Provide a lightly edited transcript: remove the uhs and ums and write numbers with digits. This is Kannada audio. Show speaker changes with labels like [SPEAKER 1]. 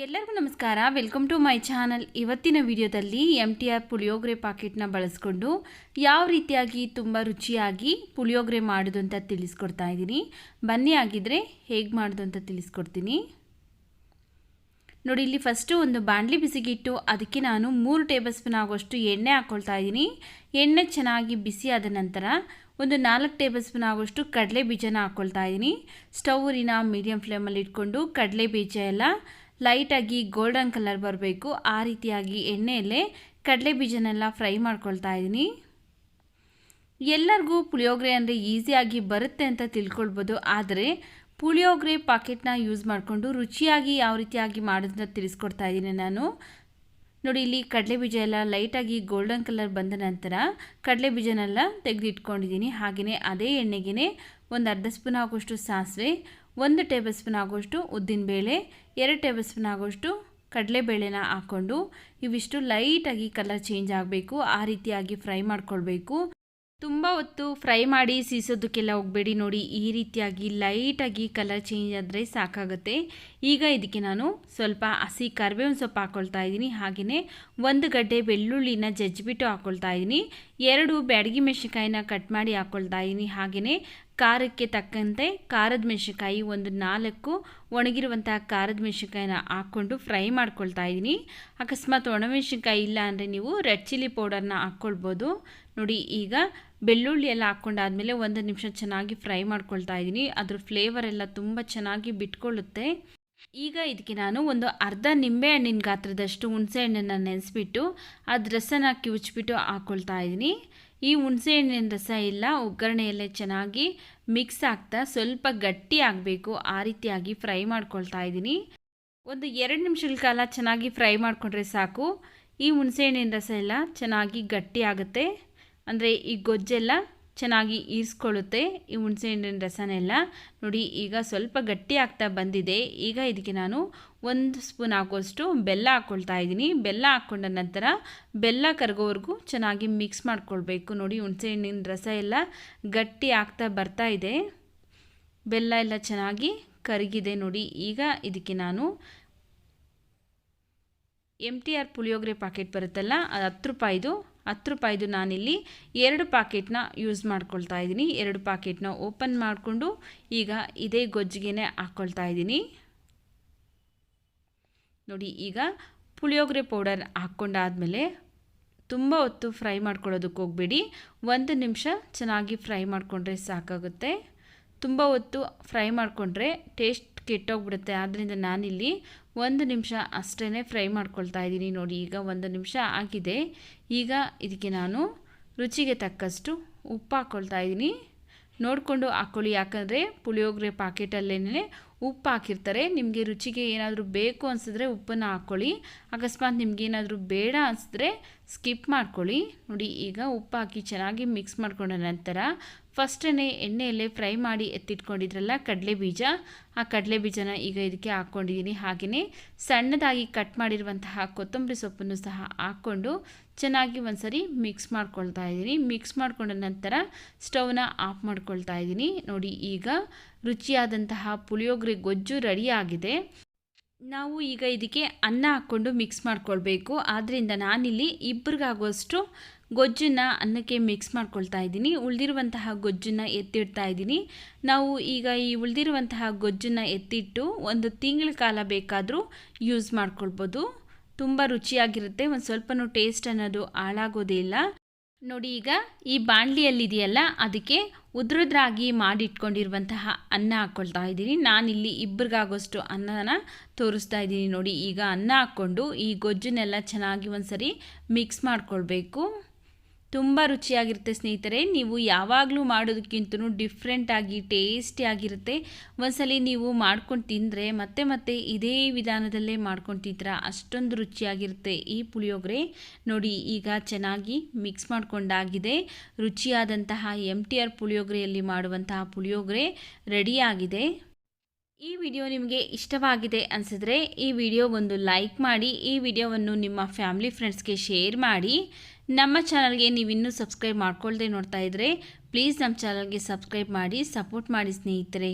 [SPEAKER 1] ಎಲ್ಲರಿಗೂ ನಮಸ್ಕಾರ. Welcome to my channel. ಇವತ್ತಿನ ವಿಡಿಯೋದಲ್ಲಿ MTR ಪುಳಿಯೋಗರೆ ಪಾಕೆಟ್ನ ಬಳಸ್ಕೊಂಡು ಯಾವ ರೀತಿಯಾಗಿ ತುಂಬ ರುಚಿಯಾಗಿ ಪುಳಿಯೋಗರೆ ಮಾಡೋದು ಅಂತ ತಿಳಿಸ್ಕೊಡ್ತಾ ಇದ್ದೀನಿ. ಬನ್ನಿ ಆಗಿದ್ರೆ ಹೇಗೆ ಮಾಡೋದು ಅಂತ ತಿಳಿಸ್ಕೊಡ್ತೀನಿ. ನೋಡಿ, ಇಲ್ಲಿ ಫಸ್ಟು ಒಂದು ಬಾಣಲಿ ಬಿಸಿಗಿಟ್ಟು ಅದಕ್ಕೆ ನಾನು 3 ಟೇಬಲ್ ಸ್ಪೂನ್ ಆಗುವಷ್ಟು ಎಣ್ಣೆ ಹಾಕ್ಕೊಳ್ತಾ ಇದ್ದೀನಿ. ಎಣ್ಣೆ ಚೆನ್ನಾಗಿ ಬಿಸಿ ಆದ ನಂತರ ಒಂದು 4 ಟೇಬಲ್ ಸ್ಪೂನ್ ಆಗುವಷ್ಟು ಕಡಲೆ ಬೀಜನ ಹಾಕ್ಕೊಳ್ತಾ ಇದ್ದೀನಿ. ಸ್ಟವ್ನ ಮೀಡಿಯಂ ಫ್ಲೇಮಲ್ಲಿ ಇಟ್ಕೊಂಡು ಕಡಲೆ ಬೀಜ ಎಲ್ಲ ಲೈಟಾಗಿ ಗೋಲ್ಡನ್ ಕಲರ್ ಬರಬೇಕು. ಆ ರೀತಿಯಾಗಿ ಎಣ್ಣೆಯಲ್ಲೇ ಕಡಲೆ ಬೀಜನೆಲ್ಲ ಫ್ರೈ ಮಾಡ್ಕೊಳ್ತಾ ಇದ್ದೀನಿ. ಎಲ್ಲರಿಗೂ ಪುಳಿಯೋಗರೆ ಅಂದರೆ ಈಸಿಯಾಗಿ ಬರುತ್ತೆ ಅಂತ ತಿಳ್ಕೊಳ್ಬೋದು. ಆದರೆ ಪುಳಿಯೋಗರೆ ಪಾಕೆಟ್ನ ಯೂಸ್ ಮಾಡಿಕೊಂಡು ರುಚಿಯಾಗಿ ಯಾವ ರೀತಿಯಾಗಿ ಮಾಡೋದನ್ನ ತಿಳಿಸ್ಕೊಡ್ತಾ ಇದ್ದೀನಿ ನಾನು. ನೋಡಿ, ಇಲ್ಲಿ ಕಡಲೆ ಬೀಜ ಎಲ್ಲ ಲೈಟಾಗಿ ಗೋಲ್ಡನ್ ಕಲರ್ ಬಂದ ನಂತರ ಕಡಲೆ ಬೀಜನೆಲ್ಲ ತೆಗೆದಿಟ್ಕೊಂಡಿದ್ದೀನಿ. ಹಾಗೆಯೇ ಅದೇ ಎಣ್ಣೆಗೆ ಒಂದು ಅರ್ಧ ಸ್ಪೂನ್ ಆಗುವಷ್ಟು ಸಾಸಿವೆ, 1 ಟೇಬಲ್ ಸ್ಪೂನ್ ಆಗುವಷ್ಟು ಉದ್ದಿನಬೇಳೆ, 2 ಟೇಬಲ್ ಸ್ಪೂನ್ ಆಗುವಷ್ಟು ಕಡಲೆಬೇಳೆನ ಹಾಕ್ಕೊಂಡು ಇವಿಷ್ಟು ಲೈಟಾಗಿ ಕಲರ್ ಚೇಂಜ್ ಆಗಬೇಕು. ಆ ರೀತಿಯಾಗಿ ಫ್ರೈ ಮಾಡ್ಕೊಳ್ಬೇಕು. ತುಂಬ ಹೊತ್ತು ಫ್ರೈ ಮಾಡಿ ಸೀಸೋದಕ್ಕೆಲ್ಲ ಹೋಗಬೇಡಿ. ನೋಡಿ, ಈ ರೀತಿಯಾಗಿ ಲೈಟಾಗಿ ಕಲರ್ ಚೇಂಜ್ ಆದರೆ ಸಾಕಾಗುತ್ತೆ. ಈಗ ಇದಕ್ಕೆ ನಾನು ಸ್ವಲ್ಪ ಹಸಿ ಕರಿಬೇವಿನ ಸೊಪ್ಪು ಹಾಕ್ಕೊಳ್ತಾ ಇದ್ದೀನಿ. ಹಾಗೆಯೇ 1 ಗಡ್ಡೆ ಬೆಳ್ಳುಳ್ಳಿನ ಜಜ್ಜಿಬಿಟ್ಟು ಹಾಕ್ಕೊಳ್ತಾ ಇದ್ದೀನಿ. 2 ಬ್ಯಾಡಗಿ ಮೆಣಸಿನಕಾಯಿನ ಕಟ್ ಮಾಡಿ ಹಾಕ್ಕೊಳ್ತಾ ಇದ್ದೀನಿ. ಹಾಗೆಯೇ ಖಾರಕ್ಕೆ ತಕ್ಕಂತೆ ಖಾರದ ಮೆಣಸಿನಕಾಯಿ ಒಂದು 4 ಒಣಗಿರುವಂತಹ ಖಾರದ ಮೆಣಸಿನಕಾಯಿನ ಹಾಕ್ಕೊಂಡು ಫ್ರೈ ಮಾಡ್ಕೊಳ್ತಾ ಇದ್ದೀನಿ. ಅಕಸ್ಮಾತ್ ಒಣಮೆಣಸಿನಕಾಯಿ ಇಲ್ಲ ಅಂದರೆ ನೀವು ರೆಡ್ ಚಿಲ್ಲಿ ಪೌಡರ್ನ ಹಾಕ್ಕೊಳ್ಬೋದು. ನೋಡಿ, ಈಗ ಬೆಳ್ಳುಳ್ಳಿ ಎಲ್ಲ ಹಾಕ್ಕೊಂಡಾದ್ಮೇಲೆ 1 ನಿಮಿಷ ಚೆನ್ನಾಗಿ ಫ್ರೈ ಮಾಡ್ಕೊಳ್ತಾ ಇದ್ದೀನಿ. ಅದ್ರ ಫ್ಲೇವರ್ ಎಲ್ಲ ತುಂಬ ಚೆನ್ನಾಗಿ ಬಿಟ್ಕೊಳ್ಳುತ್ತೆ. ಈಗ ಇದಕ್ಕೆ ನಾನು ಒಂದು ಅರ್ಧ ನಿಂಬೆ ಹಣ್ಣಿನ ಗಾತ್ರದಷ್ಟು ಹುಣಸೆ ಹಣ್ಣನ್ನು ನೆನೆಸ್ಬಿಟ್ಟು ಅದ್ರ ರಸನ ಕಿವುಚ್ಬಿಟ್ಟು ಹಾಕ್ಕೊಳ್ತಾ ಇದ್ದೀನಿ. ಈ ಹುಣಸೆ ಹಣ್ಣಿನ ರಸ ಎಲ್ಲ ಒಗ್ಗರಣೆಯಲ್ಲೇ ಚೆನ್ನಾಗಿ ಮಿಕ್ಸ್ ಆಗ್ತಾ ಸ್ವಲ್ಪ ಗಟ್ಟಿ ಆಗಬೇಕು. ಆ ರೀತಿಯಾಗಿ ಫ್ರೈ ಮಾಡ್ಕೊಳ್ತಾ ಇದ್ದೀನಿ. ಒಂದು 2 ನಿಮಿಷಗಳ ಕಾಲ ಚೆನ್ನಾಗಿ ಫ್ರೈ ಮಾಡಿಕೊಂಡ್ರೆ ಸಾಕು. ಈ ಹುಣಸೆ ಹಣ್ಣಿನ ರಸ ಎಲ್ಲ ಚೆನ್ನಾಗಿ ಗಟ್ಟಿ ಆಗುತ್ತೆ. ಅಂದರೆ ಈ ಗೊಜ್ಜೆಲ್ಲ ಚೆನ್ನಾಗಿ ಈರಿಸ್ಕೊಳ್ಳುತ್ತೆ ಈ ಹುಣಸೆ ಹಣ್ಣಿನ ರಸನೆಲ್ಲ. ನೋಡಿ, ಈಗ ಸ್ವಲ್ಪ ಗಟ್ಟಿ ಆಗ್ತಾ ಬಂದಿದೆ. ಈಗ ಇದಕ್ಕೆ ನಾನು 1 ಸ್ಪೂನ್ ಆಗುವಷ್ಟು ಬೆಲ್ಲ ಹಾಕ್ಕೊಳ್ತಾ ಇದ್ದೀನಿ. ಬೆಲ್ಲ ಹಾಕ್ಕೊಂಡ ನಂತರ ಬೆಲ್ಲ ಕರಗೋವರೆಗೂ ಚೆನ್ನಾಗಿ ಮಿಕ್ಸ್ ಮಾಡ್ಕೊಳ್ಬೇಕು. ನೋಡಿ, ಹುಣಸೆ ಹಣ್ಣಿನ ರಸ ಎಲ್ಲ ಗಟ್ಟಿ ಆಗ್ತಾ ಬರ್ತಾ ಇದೆ. ಬೆಲ್ಲ ಎಲ್ಲ ಚೆನ್ನಾಗಿ ಕರಗಿದೆ. ನೋಡಿ, ಈಗ ಇದಕ್ಕೆ ನಾನು MTR ಪುಳಿಯೋಗರೆ ಪಾಕೆಟ್ ಬರುತ್ತಲ್ಲ, ಅದು 10 ರೂಪಾಯಿದು ನಾನಿಲ್ಲಿ 2 ಪಾಕೆಟ್ನ ಯೂಸ್ ಮಾಡ್ಕೊಳ್ತಾ ಇದ್ದೀನಿ. 2 ಪಾಕೆಟ್ನ ಓಪನ್ ಮಾಡಿಕೊಂಡು ಈಗ ಇದೇ ಗೊಜ್ಜಿಗೆ ಹಾಕ್ಕೊಳ್ತಾ ಇದ್ದೀನಿ. ನೋಡಿ, ಈಗ ಪುಳಿಯೋಗರೆ ಪೌಡರ್ ಹಾಕ್ಕೊಂಡಾದ್ಮೇಲೆ ತುಂಬ ಹೊತ್ತು ಫ್ರೈ ಮಾಡ್ಕೊಳ್ಳೋದಕ್ಕೆ ಹೋಗಬೇಡಿ. 1 ನಿಮಿಷ ಚೆನ್ನಾಗಿ ಫ್ರೈ ಮಾಡಿಕೊಂಡ್ರೆ ಸಾಕಾಗುತ್ತೆ. ತುಂಬ ಹೊತ್ತು ಫ್ರೈ ಮಾಡಿಕೊಂಡ್ರೆ ಟೇಸ್ಟ್ ಕೆಟ್ಟೋಗ್ಬಿಡುತ್ತೆ. ಆದ್ದರಿಂದ ನಾನಿಲ್ಲಿ 1 ನಿಮಿಷ ಅಷ್ಟೇ ಫ್ರೈ ಮಾಡ್ಕೊಳ್ತಾ ಇದ್ದೀನಿ. ನೋಡಿ, ಈಗ 1 ನಿಮಿಷ ಆಗಿದೆ. ಈಗ ಇದಕ್ಕೆ ನಾನು ರುಚಿಗೆ ತಕ್ಕಷ್ಟು ಉಪ್ಪು ಹಾಕ್ಕೊಳ್ತಾ ಇದ್ದೀನಿ. ನೋಡಿಕೊಂಡು ಹಾಕ್ಕೊಳ್ಳಿ, ಯಾಕಂದರೆ ಪುಳಿಯೋಗರೆ ಪಾಕೆಟಲ್ಲೇ ಉಪ್ಪು ಹಾಕಿರ್ತಾರೆ. ನಿಮಗೆ ರುಚಿಗೆ ಏನಾದರೂ ಬೇಕು ಅನಿಸಿದ್ರೆ ಉಪ್ಪನ್ನು ಹಾಕ್ಕೊಳ್ಳಿ. ಅಕಸ್ಮಾತ್ ನಿಮಗೇನಾದರೂ ಬೇಡ ಅನಿಸಿದ್ರೆ ಸ್ಕಿಪ್ ಮಾಡ್ಕೊಳ್ಳಿ. ನೋಡಿ, ಈಗ ಉಪ್ಪು ಹಾಕಿ ಚೆನ್ನಾಗಿ ಮಿಕ್ಸ್ ಮಾಡ್ಕೊಂಡ ನಂತರ ಫಸ್ಟೇ ಎಣ್ಣೆಯಲ್ಲೇ ಫ್ರೈ ಮಾಡಿ ಎತ್ತಿಟ್ಕೊಂಡಿದ್ರಲ್ಲ ಕಡಲೆ ಬೀಜ, ಆ ಕಡಲೆ ಬೀಜನ ಈಗ ಇದಕ್ಕೆ ಹಾಕ್ಕೊಂಡಿದ್ದೀನಿ. ಹಾಗೆಯೇ ಸಣ್ಣದಾಗಿ ಕಟ್ ಮಾಡಿರುವಂತಹ ಕೊತ್ತಂಬರಿ ಸೊಪ್ಪನ್ನು ಸಹ ಹಾಕ್ಕೊಂಡು ಚೆನ್ನಾಗಿ ಒಂದ್ಸರಿ ಮಿಕ್ಸ್ ಮಾಡ್ಕೊಳ್ತಾ ಇದ್ದೀನಿ. ಮಿಕ್ಸ್ ಮಾಡ್ಕೊಂಡ ನಂತರ ಸ್ಟವ್ನ ಆಫ್ ಮಾಡ್ಕೊಳ್ತಾ ಇದ್ದೀನಿ. ನೋಡಿ, ಈಗ ರುಚಿಯಾದಂತಹ ಪುಳಿಯೋಗರೆ ಗೊಜ್ಜು ರೆಡಿಯಾಗಿದೆ. ನಾವು ಈಗ ಇದಕ್ಕೆ ಅನ್ನ ಹಾಕ್ಕೊಂಡು ಮಿಕ್ಸ್ ಮಾಡ್ಕೊಳ್ಬೇಕು. ಆದ್ದರಿಂದ ನಾನಿಲ್ಲಿ ಇಬ್ಬರಿಗಾಗುವಷ್ಟು ಗೊಜ್ಜನ್ನು ಅನ್ನಕ್ಕೆ ಮಿಕ್ಸ್ ಮಾಡ್ಕೊಳ್ತಾ ಇದ್ದೀನಿ. ಉಳಿದಿರುವಂತಹ ಗೊಜ್ಜನ್ನು ಎತ್ತಿಡ್ತಾ ಇದ್ದೀನಿ. ನಾವು ಈಗ ಈ ಉಳಿದಿರುವಂತಹ ಗೊಜ್ಜನ್ನು ಎತ್ತಿಟ್ಟು 1 ತಿಂಗಳ ಕಾಲ ಬೇಕಾದರೂ ಯೂಸ್ ಮಾಡ್ಕೊಳ್ಬೋದು. ತುಂಬ ರುಚಿಯಾಗಿರುತ್ತೆ. ಒಂದು ಸ್ವಲ್ಪನೂ ಟೇಸ್ಟ್ ಅನ್ನೋದು ಹಾಳಾಗೋದೇ ಇಲ್ಲ. ನೋಡಿ, ಈಗ ಈ ಬಾಣಲಿಯಲ್ಲಿದೆಯಲ್ಲ ಅದಕ್ಕೆ ಉದ್ರುದ್ರಾಗಿ ಮಾಡಿಟ್ಕೊಂಡಿರುವಂತಹ ಅನ್ನ ಹಾಕ್ಕೊಳ್ತಾ ಇದ್ದೀನಿ. ನಾನಿಲ್ಲಿ ಇಬ್ಬರಿಗಾಗೋಷ್ಟು ಅನ್ನನ ತೋರಿಸ್ತಾ ಇದ್ದೀನಿ. ನೋಡಿ, ಈಗ ಅನ್ನ ಹಾಕ್ಕೊಂಡು ಈ ಗೊಜ್ಜನ್ನೆಲ್ಲ ಚೆನ್ನಾಗಿ ಒಂದ್ಸರಿ ಮಿಕ್ಸ್ ಮಾಡ್ಕೊಳ್ಬೇಕು. ತುಂಬ ರುಚಿಯಾಗಿರುತ್ತೆ ಸ್ನೇಹಿತರೆ. ನೀವು ಯಾವಾಗಲೂ ಮಾಡೋದಕ್ಕಿಂತಲೂ ಡಿಫ್ರೆಂಟಾಗಿ ಟೇಸ್ಟಿಯಾಗಿರುತ್ತೆ. ಒಂದ್ಸಲಿ ನೀವು ಮಾಡ್ಕೊಂಡು ತಿಂದರೆ ಮತ್ತೆ ಇದೇ ವಿಧಾನದಲ್ಲೇ ಮಾಡ್ಕೊಂಡು ತಿಂತೀರ. ಅಷ್ಟೊಂದು ರುಚಿಯಾಗಿರುತ್ತೆ ಈ ಪುಳಿಯೋಗರೆ. ನೋಡಿ, ಈಗ ಚೆನ್ನಾಗಿ ಮಿಕ್ಸ್ ಮಾಡ್ಕೊಂಡಾಗಿದೆ. ರುಚಿಯಾದಂತಹ MTR ಪುಳಿಯೋಗರೆಯಲ್ಲಿ ಮಾಡುವಂತಹ ಪುಳಿಯೋಗರೆ ರೆಡಿಯಾಗಿದೆ. ಈ ವಿಡಿಯೋ ನಿಮಗೆ ಇಷ್ಟವಾಗಿದೆ ಅನಿಸಿದ್ರೆ ಈ ವಿಡಿಯೋಗೊಂದು ಲೈಕ್ ಮಾಡಿ. ಈ ವಿಡಿಯೋವನ್ನು ನಿಮ್ಮ ಫ್ಯಾಮಿಲಿ ಫ್ರೆಂಡ್ಸ್ಗೆ ಶೇರ್ ಮಾಡಿ. ನಮ್ಮ ಚಾನಲ್ಗೆ ನೀವಿನ್ನೂ ಸಬ್ಸ್ಕ್ರೈಬ್ ಮಾಡ್ಕೊಳ್ದೆ ನೋಡ್ತಾ ಇದ್ದರೆ ಪ್ಲೀಸ್ ನಮ್ಮ ಚಾನಲ್ಗೆ ಸಬ್ಸ್ಕ್ರೈಬ್ ಮಾಡಿ, ಸಪೋರ್ಟ್ ಮಾಡಿ ಸ್ನೇಹಿತರೆ.